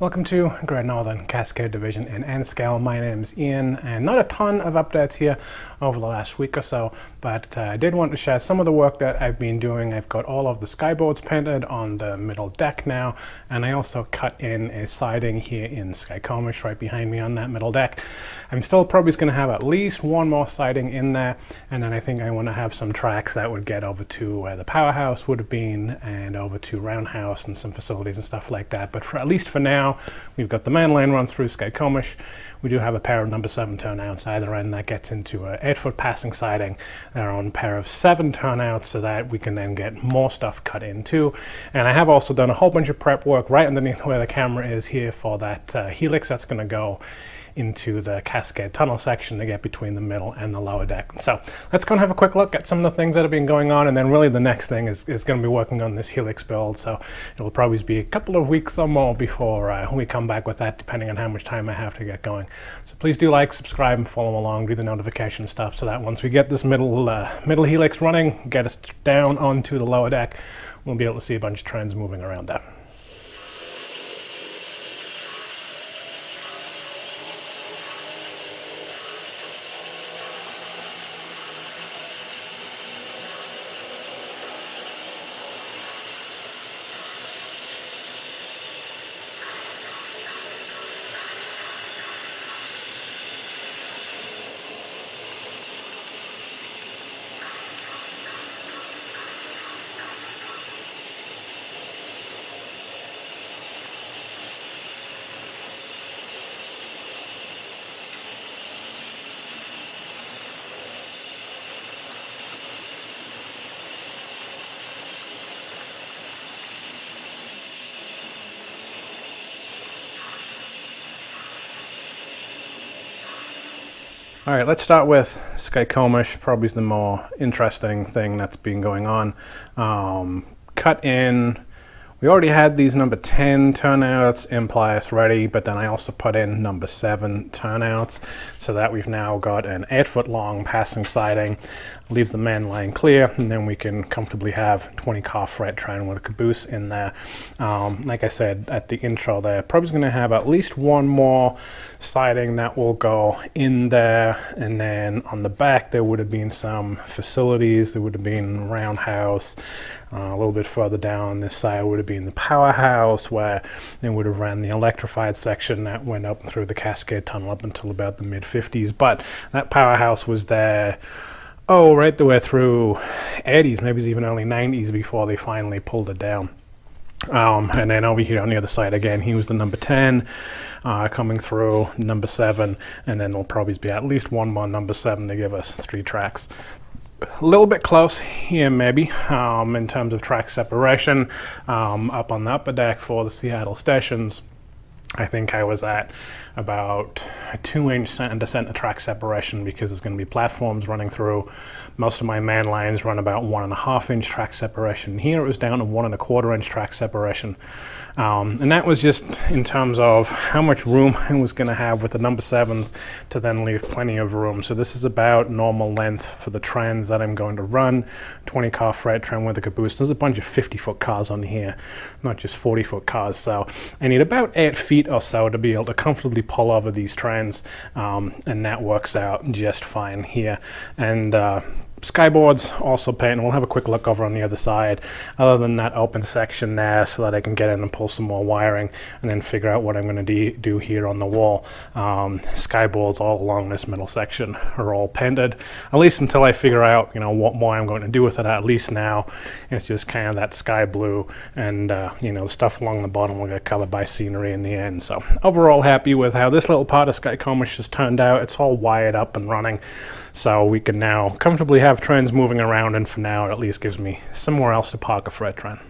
Welcome to Great Northern Cascade Division in N-Scale. My name's Ian, and not a ton of updates here over the last week or so, but I did want to share some of the work that I've been doing. I've got all of the skyboards painted on the middle deck now, and I also cut in a siding here in Skykomish right behind me on that middle deck. I'm still probably going to have at least one more siding in there, and then I think I want to have some tracks that would get over to where the powerhouse would have been and over to Roundhouse and some facilities and stuff like that. But at least for now, we've got the main lane runs through Skykomish. We do have a pair of number 7 turnouts either end that gets into an 8-foot passing siding. They're on a pair of 7 turnouts so that we can then get more stuff cut in too. And I have also done a whole bunch of prep work right underneath where the camera is here for that helix that's going to go into the Cascade Tunnel section to get between the middle and the lower deck. So let's go and have a quick look at some of the things that have been going on, and then really the next thing is going to be working on this helix build. So it'll probably be a couple of weeks or more before we come back with that, depending on how much time I have to get going. So please do like, subscribe, and follow along, do the notification stuff, so that once we get this middle helix running, get us down onto the lower deck, we'll be able to see a bunch of trends moving around there. All right, let's start with Skykomish. Probably is the more interesting thing that's been going on. Cut in. We already had these number 10 turnouts in place ready, but then I also put in number 7 turnouts so that we've now got an 8-foot long passing siding. Leaves the main line clear, and then we can comfortably have 20-car freight train with a caboose in there. Like I said at the intro there, probably going to have at least one more siding that will go in there, and then on the back there would have been some facilities. There would have been Roundhouse. A little bit further down this side would have been the powerhouse, where they would have ran the electrified section that went up through the Cascade Tunnel up until about the mid-50s. But that powerhouse was there, right the way through 80s, maybe even early 90s before they finally pulled it down. And then over here on the other side again, he was the number 10 coming through, number 7, and then there'll probably be at least one more number 7 to give us 3 tracks. A little bit close here maybe in terms of track separation. Up on the upper deck for the Seattle stations, I think I was at about a 2-inch center-to-center track separation because there's going to be platforms running through. Most of my main lines run about 1.5-inch track separation. Here it was down to 1.25-inch track separation. And that was just in terms of how much room I was going to have with the number 7s to then leave plenty of room. So this is about normal length for the trains that I'm going to run. 20-car freight train with a caboose. There's a bunch of 50-foot cars on here, not just 40-foot cars. So I need about 8 feet or so to be able to comfortably pull over these trains, and that works out just fine here. And skyboards also paint. We'll have a quick look over on the other side other than that open section there so that I can get in and pull some more wiring and then figure out what I'm going to do here on the wall. Skyboards all along this middle section are all painted, at least until I figure out what more I'm going to do with it. At least now it's just kind of that sky blue, and the stuff along the bottom will get covered by scenery in the end. So overall happy with how this little part of Skykomish has turned out. It's all wired up and running, so we can now comfortably have trains moving around, and for now it at least gives me somewhere else to park a freight train.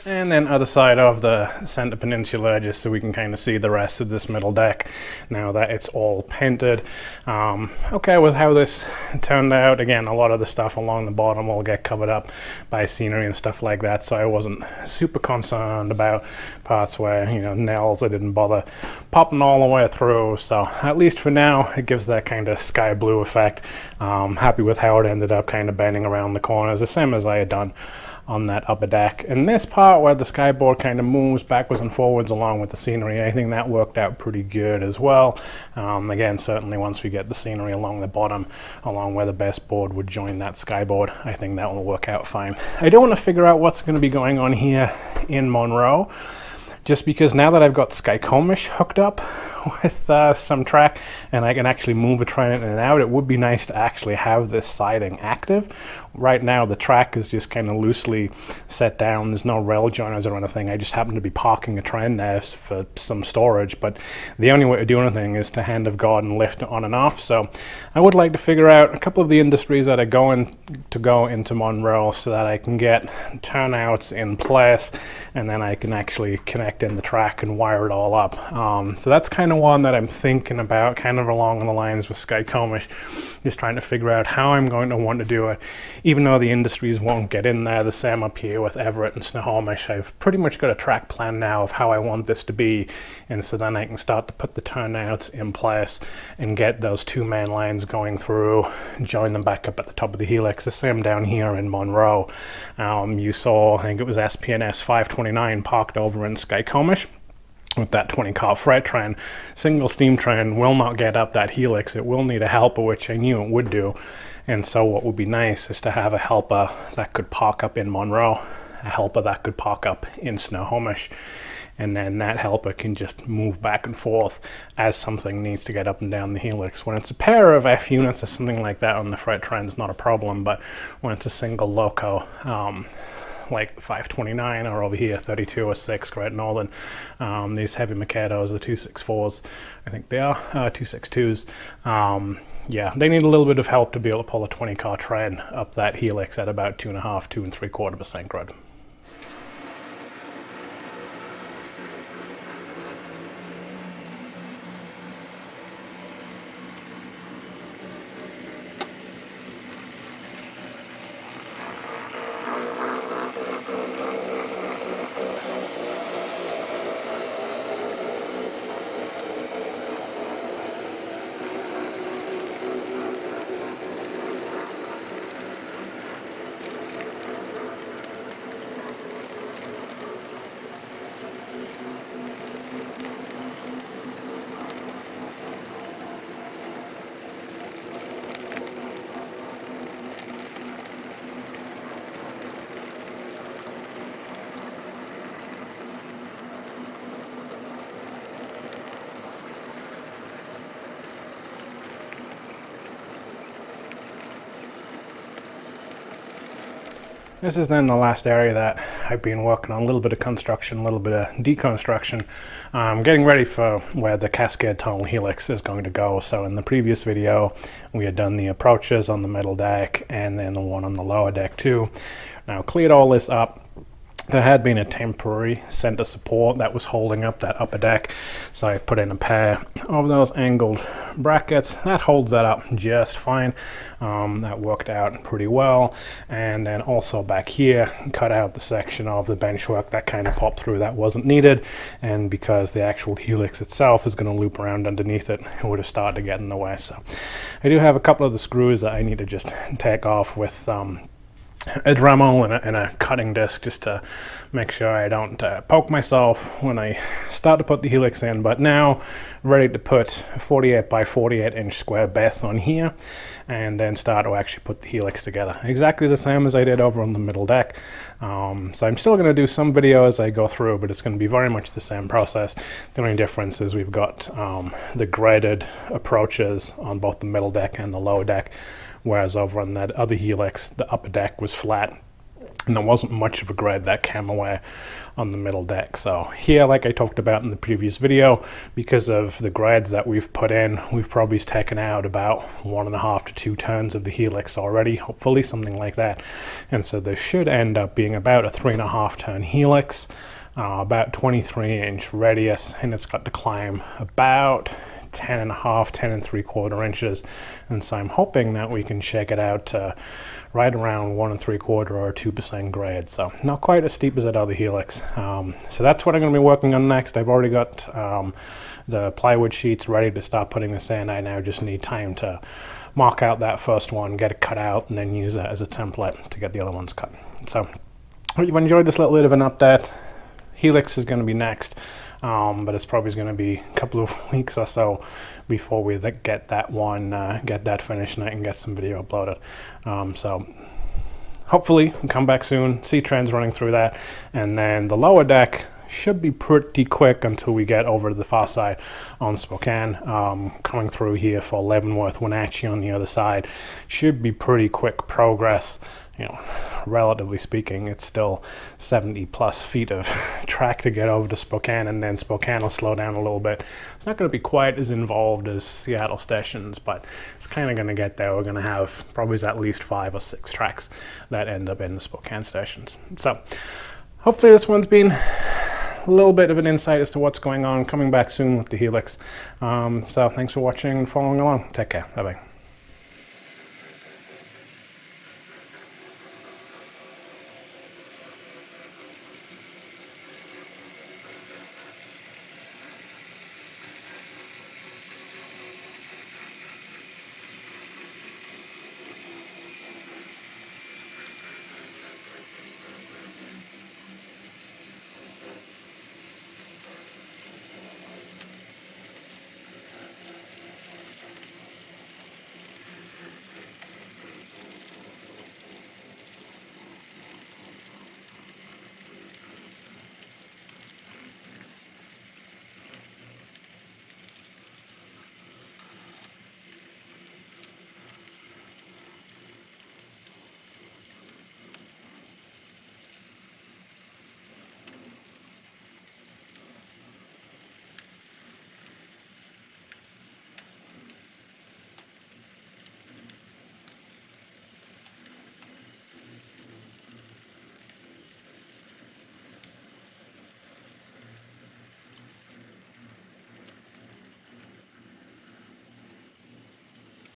and then other side of the center peninsula, just so we can kind of see the rest of this middle deck now that it's all painted. Okay with how this turned out. Again, a lot of the stuff along the bottom will get covered up by scenery and stuff like that, so I wasn't super concerned about parts where, you know, nails I didn't bother popping all the way through. So at least for now, it gives that kind of sky blue effect. Happy with how it ended up kind of bending around the corners, the same as I had done on that upper deck. And this part where the skyboard kind of moves backwards and forwards along with the scenery, I think that worked out pretty good as well. Again, certainly once we get the scenery along the bottom, along where the baseboard would join that skyboard, I think that will work out fine. I do want to figure out what's going to be going on here in Monroe, just because now that I've got Skykomish hooked up with some track and I can actually move a train in and out, it would be nice to actually have this siding active. Right now the track is just kind of loosely set down. There's no rail joiners or anything. I just happen to be parking a train there for some storage, but the only way to do anything is to hand of God and lift it on and off. So I would like to figure out a couple of the industries that are going to go into Monroe so that I can get turnouts in place, and then I can actually connect in the track and wire it all up. So that's kind of one that I'm thinking about, kind of along the lines with Skykomish, just trying to figure out how I'm going to want to do it, even though the industries won't get in there. The same up here with Everett and Skykomish. I've pretty much got a track plan now of how I want this to be, and so then I can start to put the turnouts in place and get those two main lines going through, join them back up at the top of the helix. The same down here in Monroe. You saw, I think it was SPNS 529 parked over in Skykomish with that 20-car freight train. Single steam train will not get up that helix. It will need a helper, which I knew it would do. And so what would be nice is to have a helper that could park up in Monroe, a helper that could park up in Skykomish, and then that helper can just move back and forth as something needs to get up and down the helix. When it's a pair of F units or something like that on the freight train, it's not a problem, but when it's a single loco, like 529 or over here 32 or 6 Great Northern, these heavy Mikados, the 264s, I think they are 262s. Yeah, they need a little bit of help to be able to pull a 20-car train up that helix at about 2.5, 2 3/4% grid. This is then the last area that I've been working on, a little bit of construction, a little bit of deconstruction, getting ready for where the Cascade Tunnel helix is going to go. So in the previous video, we had done the approaches on the middle deck and then the one on the lower deck too. Now cleared all this up. There had been a temporary center support that was holding up that upper deck, so I put in a pair of those angled brackets. That holds that up just fine. That worked out pretty well. And then also back here, cut out the section of the benchwork that kind of popped through that wasn't needed, and because the actual helix itself is going to loop around underneath it, it would have started to get in the way. So I do have a couple of the screws that I need to just take off with a Dremel and a cutting disc, just to make sure I don't poke myself when I start to put the helix in. But now ready to put a 48 by 48 inch square base on here and then start to actually put the helix together, exactly the same as I did over on the middle deck. So I'm still going to do some video as I go through, but it's going to be very much the same process. The only difference is we've got the graded approaches on both the middle deck and the lower deck, whereas over on that other helix, the upper deck was flat and there wasn't much of a grid that came away on the middle deck. So here, like I talked about in the previous video, because of the grids that we've put in, we've probably taken out about 1.5 to 2 turns of the helix already, hopefully something like that. And so this should end up being about a 3.5 turn helix, about 23-inch radius, and it's got to climb about 10.5, 10 3/4 inches. And so I'm hoping that we can shake it out to right around 1 3/4 or 2% grade. So not quite as steep as that other helix. So that's what I'm going to be working on next. I've already got the plywood sheets ready to start putting this in. I now just need time to mark out that first one, get it cut out, and then use that as a template to get the other ones cut. So hope you've enjoyed this little bit of an update. Helix is going to be next. But it's probably going to be a couple of weeks or so before we get that one, get that finished, and I can get some video uploaded. So hopefully we'll come back soon, see trends running through that, and then the lower deck should be pretty quick until we get over to the far side on Spokane. Coming through here for Leavenworth, Wenatchee on the other side should be pretty quick progress. You know, relatively speaking, it's still 70 plus feet of track to get over to Spokane, and then Spokane will slow down a little bit. It's not going to be quite as involved as Seattle stations, but it's kind of going to get there. We're going to have probably at least 5 or 6 tracks that end up in the Spokane stations. So hopefully this one's been a little bit of an insight as to what's going on. Coming back soon with the helix. So thanks for watching and following along. Take care. Bye-bye.